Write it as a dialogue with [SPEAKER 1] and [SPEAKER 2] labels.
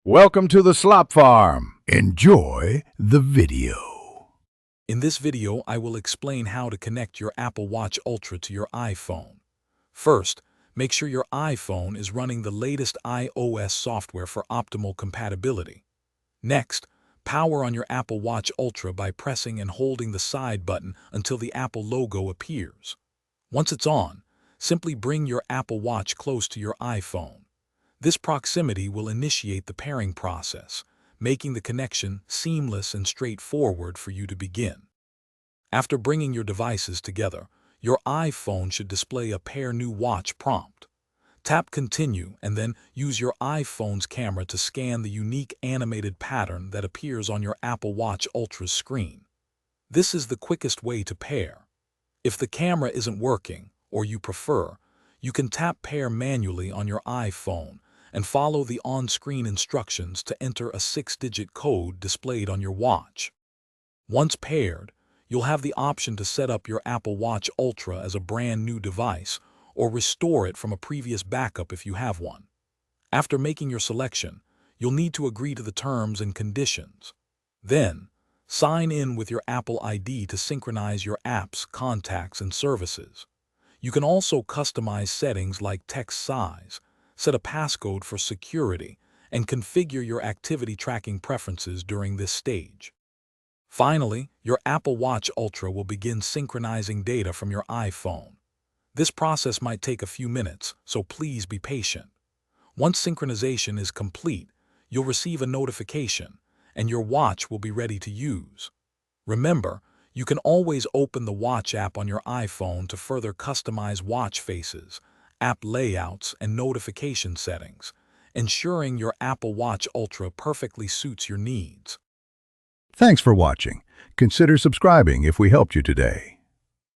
[SPEAKER 1] Welcome to the Slop Farm. Enjoy the video.
[SPEAKER 2] In this video, I will explain how to connect your Apple Watch Ultra to your iPhone. First, make sure your iPhone is running the latest iOS software for optimal compatibility. Next, power on your Apple Watch Ultra by pressing and holding the side button until the Apple logo appears. Once it's on, simply bring your Apple Watch close to your iPhone. This proximity will initiate the pairing process, making the connection seamless and straightforward for you to begin. After bringing your devices together, your iPhone should display a Pair New Watch prompt. Tap Continue and then use your iPhone's camera to scan the unique animated pattern that appears on your Apple Watch Ultra's screen. This is the quickest way to pair. If the camera isn't working, or you prefer, you can tap Pair manually on your iPhone and follow the on-screen instructions to enter a 6-digit code displayed on your watch. Once paired, you'll have the option to set up your Apple Watch Ultra as a brand new device or restore it from a previous backup if you have one. After making your selection, you'll need to agree to the terms and conditions. Then, sign in with your Apple ID to synchronize your apps, contacts, and services. You can also customize settings like text size, set a passcode for security, and configure your activity tracking preferences during this stage. Finally, your Apple Watch Ultra will begin synchronizing data from your iPhone. This process might take a few minutes, so please be patient. Once synchronization is complete, you'll receive a notification, and your watch will be ready to use. Remember, you can always open the Watch app on your iPhone to further customize watch faces, app layouts, and notification settings, ensuring your Apple Watch Ultra perfectly suits your needs.
[SPEAKER 1] Thanks for watching. Consider subscribing if we helped you today.